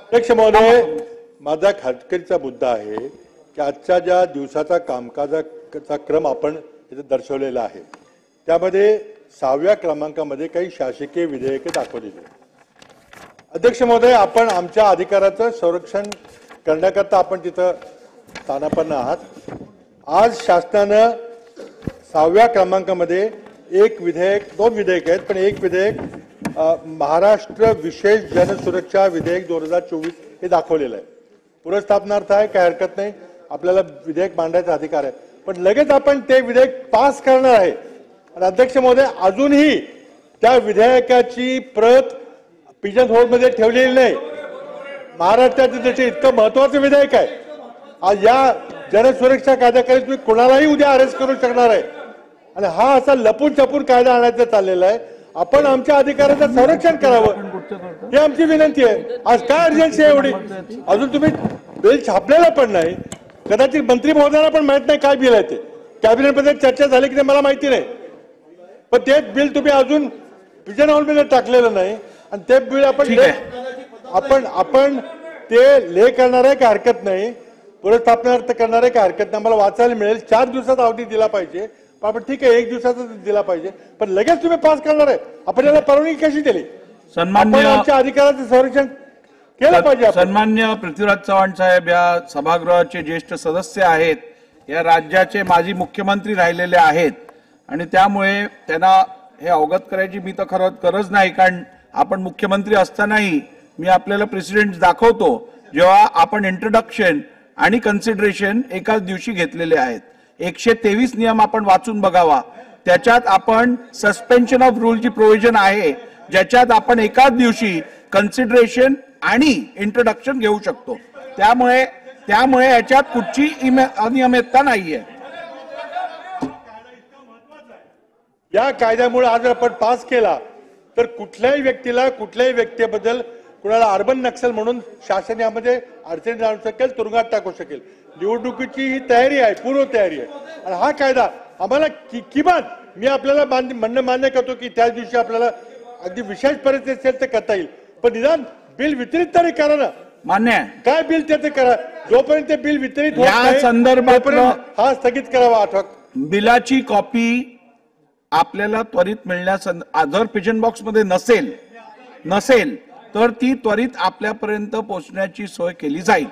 अध्यक्ष महोदय, माझा खटकेचा मुद्दा आहे की आजच्या ज्या दिवसाचा कामकाजाचा क्रम आपण इथे दर्शवलेला आहे त्यामध्ये 6व्या क्रमांकामध्ये काही शासकीय विधेयके दाखवलेली आहेत. अध्यक्ष महोदय, आपण आमच्या अधिकाराचं संरक्षण करण्याकरता आपण तिथं स्थानापन्न आहात. आज शासनानं 6व्या क्रमांकामध्ये एक विधेयक, दोन विधेयक आहेत, पण एक विधेयक महाराष्ट्र विशेष जनसुरक्षा विधेयक 2024 हे दाखवलेलं आहे. पुनर्स्थापनार्थ आहे, काही हरकत नाही, आपल्याला विधेयक मांडायचा अधिकार आहे, पण लगेच आपण ते विधेयक पास करणार आहे. आणि अध्यक्ष महोदय, अजूनही त्या विधेयकाची प्रत पिजन होल्डमध्ये ठेवलेली नाही. महाराष्ट्राचं त्याचे इतकं महत्वाचं विधेयक आहे. आज या जनसुरक्षा कायद्याखाली तुम्ही कोणालाही उद्या अरेस्ट करू शकणार आहे आणि हा असा लपून छपून कायदा आणायचा चाललेला आहे. आपण आमच्या अधिकाराचं संरक्षण करावं ही आमची विनंती आहे. आज काय अर्जन्सी आहे एवढी? अजून तुम्ही बिल छापलेलं पण नाही. कदाचित मंत्री महोदयांना पण माहित नाही काय बिल आहे ते. कॅबिनेटमध्ये चर्चा झाली की नाही मला माहिती नाही, पण ते बिल तुम्ही अजून पिजन हॉलमध्ये टाकलेलं नाही आणि ते बिल आपण ते ले करणार आहे का हरकत नाही, पुनर्स्थापनार्थ करणार आहे का हरकत नाही. मला वाचायला मिळेल 4 दिवसाचा अवधी दिला पाहिजे, पण ठीक आहे 1 दिवसाचा दिला पाहिजे, पण लगेच तुम्ही पास करणार आहे. आपण याला परवानगी कशी दिली? सन्मान्य आमच्या अधिकाराचं संरक्षण केलं पाहिजे. सन्मान्य पृथ्वीराज चव्हाण साहेब या सभागृहाचे ज्येष्ठ सदस्य आहेत, या राज्याचे माजी मुख्यमंत्री राहिलेले आहेत आणि त्यामुळे त्यांना हे अवगत करायची मी तर खरं गरज नाही, कारण आपण मुख्यमंत्री असतानाही मी आपल्याला प्रेसिडेंट दाखवतो जेव्हा आपण इंट्रोडक्शन आणि कन्सिडरेशन एकाच दिवशी घेतलेले आहेत. 123 नियम आपण वाचून बघावा. त्याच्यात आपण सस्पेन्शन ऑफ रूलची प्रोव्हिजन आहे, ज्याच्यात आपण एकाच दिवशी कन्सिडरेशन आणि इंट्रोडक्शन घेऊ शकतो. त्यामुळे याच्यात कुठची अनियमितता नाहीये. या कायद्यामुळे आज आपण पास केला तर कुठल्याही व्यक्तीला कुठल्याही व्यक्तीबद्दल कुणाला अर्बन नक्सल म्हणून शासन यामध्ये अडचणी आणू शकेल, तुरुंगात टाकू शकेल. निवडणुकीची ही तयारी आहे, पूर्व तयारी आहे आणि हा कायदा आम्हाला किमान मी आपल्याला म्हणणं मान्य करतो की त्याच दिवशी आपल्याला अगदी विशेष परिस्थिती असेल तर करता येईल, पण निदान बिल वितरित तरी करा ना. मान्य आहे. काय बिल त्याचं करा, जोपर्यंत बिल वितरित या संदर्भात हा स्थगित करावा. बिलाची कॉपी आपल्याला त्वरित मिळण्यास, जर पिजन बॉक्स मध्ये नसेल तर ती त्वरित आपल्यापर्यंत पोहोचण्याची सोय केली जाईल.